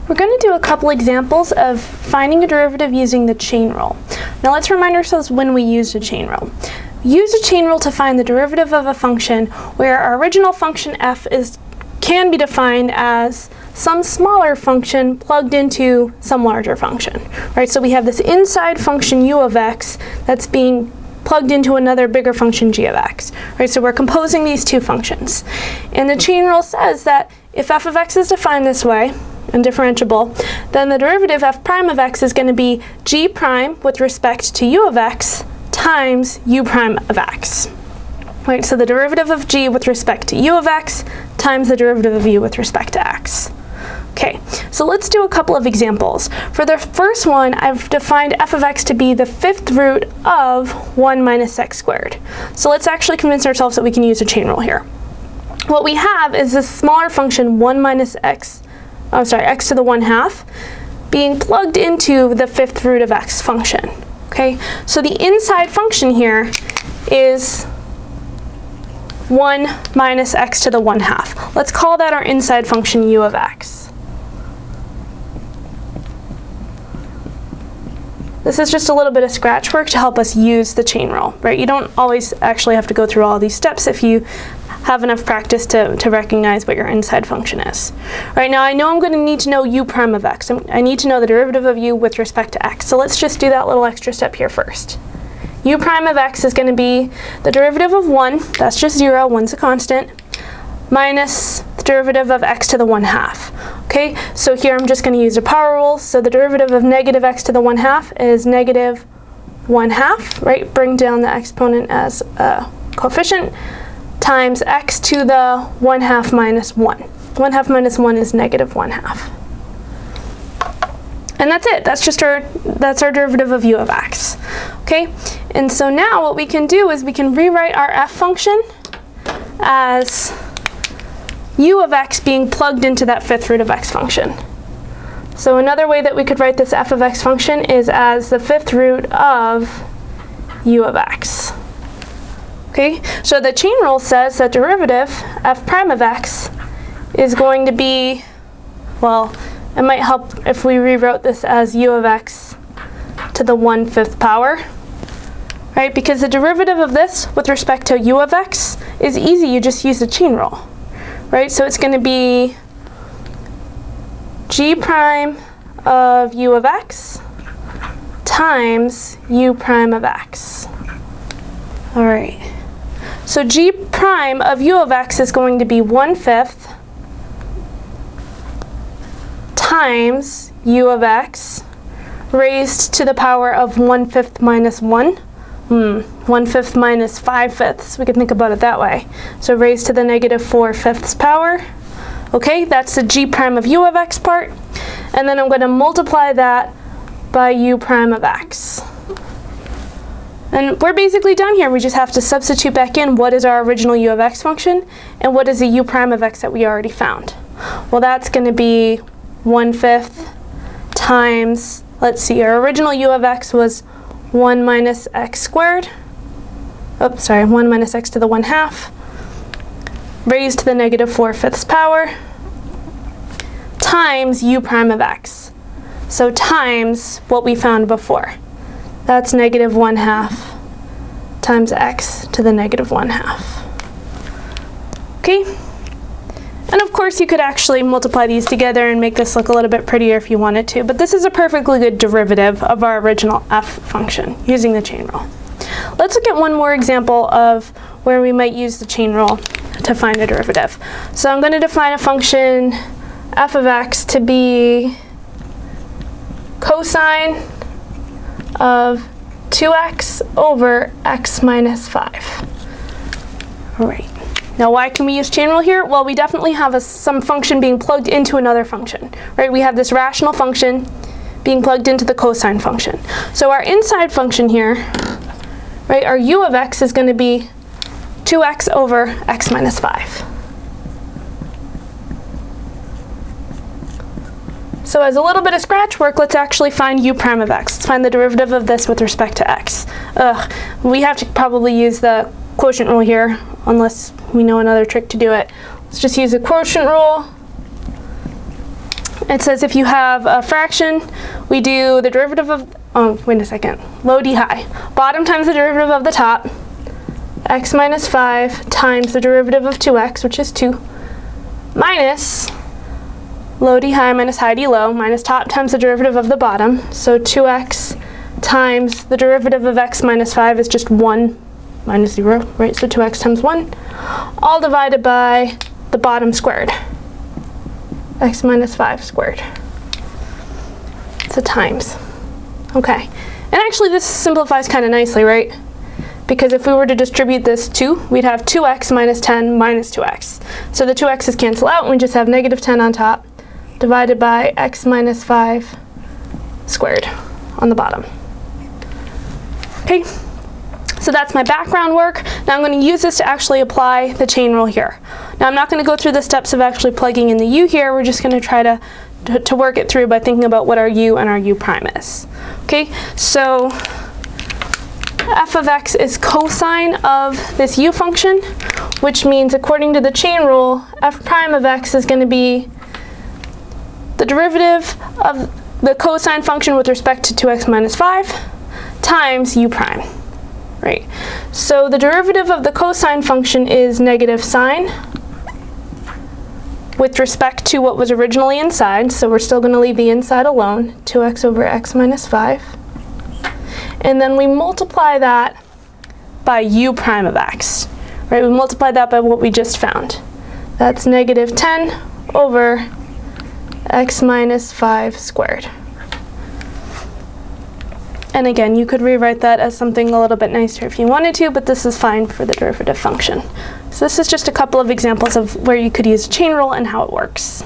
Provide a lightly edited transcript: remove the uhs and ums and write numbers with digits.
We're going to do a couple examples of finding a derivative using the chain rule. Now let's remind ourselves when we used a chain rule. Use a chain rule to find the derivative of a function where our original function f can be defined as some smaller function plugged into some larger function. Right? So we have this inside function u of x that's being plugged into another bigger function g of x. Right? So we're composing these two functions. And the chain rule says that if f of x is defined this way, and differentiable, then the derivative f prime of x is going to be g prime with respect to u of x times u prime of x. Right, so the derivative of g with respect to u of x times the derivative of u with respect to x. Okay, so let's do a couple of examples. For the first one, I've defined f of x to be the fifth root of 1 minus x squared. So let's actually convince ourselves that we can use a chain rule here. What we have is this smaller function 1 minus x to the 1/2 being plugged into the fifth root of x function. Okay, so the inside function here is 1 minus x to the 1/2. Let's call that our inside function u of x. This is just a little bit of scratch work to help us use the chain rule, right? You don't always actually have to go through all these steps if you have enough practice to recognize what your inside function is. Right, now I know I'm going to need to know u prime of x. I need to know the derivative of u with respect to x. So let's just do that little extra step here first. U prime of x is going to be the derivative of 1, that's just 0, 1's a constant, minus the derivative of x to the 1/2. Okay, so here I'm just going to use the power rule. So the derivative of negative x to the 1/2 is negative 1/2, right? Bring down the exponent as a coefficient, times x to the 1/2 minus 1. 1/2 minus 1 is negative 1/2. And that's it. That's our derivative of u of x. Okay? And so now what we can do is we can rewrite our f function as u of x being plugged into that fifth root of x function. So another way that we could write this f of x function is as the fifth root of u of x. Okay, so the chain rule says that derivative f prime of x is going to be, well, it might help if we rewrote this as u of x to the 1/5 power, right? Because the derivative of this with respect to u of x is easy, you just use the chain rule, right? So it's going to be g prime of u of x times u prime of x. All right. So g prime of u of x is going to be 1/5 times u of x raised to the power of 1/5 minus 1. 1/5 minus 5/5. We can think about it that way. So raised to the negative 4/5 power. Okay, that's the g prime of u of x part. And then I'm going to multiply that by u prime of x. And we're basically done here. We just have to substitute back in what is our original u of x function and what is the u prime of x that we already found. Well, that's going to be 1/5 times, let's see, our original u of x was 1 minus x squared. 1 minus x to the 1/2 raised to the negative 4/5 power times u prime of x. So times what we found before. That's negative 1/2 times x to the negative 1/2. Okay? And of course you could actually multiply these together and make this look a little bit prettier if you wanted to, but this is a perfectly good derivative of our original f function using the chain rule. Let's look at one more example of where we might use the chain rule to find a derivative. So I'm going to define a function f of x to be cosine of 2x over x minus 5. All right. Now, why can we use chain rule here? Well, we definitely have some function being plugged into another function, right? We have this rational function being plugged into the cosine function. So our inside function here, right, our u of x is going to be 2x over x minus 5. So as a little bit of scratch work, let's actually find u prime of x. Let's find the derivative of this with respect to x. We have to probably use the quotient rule here, unless we know another trick to do it. Let's just use the quotient rule. it says if you have a fraction, we do the derivative of, oh, wait a second, low d high. Bottom times the derivative of the top, x minus 5 times the derivative of 2x, which is 2, minus low d high minus high d low, minus top times the derivative of the bottom, so 2x times the derivative of x minus 5 is just 1 minus 0, right? So 2x times 1, all divided by the bottom squared, x minus 5 squared. So times. Okay. And actually this simplifies kind of nicely, right? Because if we were to distribute this 2, we'd have 2x minus 10 minus 2x. So the 2x's cancel out, and we just have negative 10 on top, divided by x minus 5 squared on the bottom. Okay, so that's my background work. Now I'm going to use this to actually apply the chain rule here. Now I'm not going to go through the steps of actually plugging in the u here. We're just going to try to work it through by thinking about what our u and our u prime is. Okay, so f of x is cosine of this u function, which means according to the chain rule, f prime of x is going to be the derivative of the cosine function with respect to 2x minus 5 times u prime, right? So the derivative of the cosine function is negative sine with respect to what was originally inside, so we're still going to leave the inside alone, 2x over x minus 5. And then we multiply that by u prime of x, right? We multiply that by what we just found. That's negative 10 over x minus 5 squared. And again, you could rewrite that as something a little bit nicer if you wanted to, but this is fine for the derivative function. So this is just a couple of examples of where you could use a chain rule and how it works.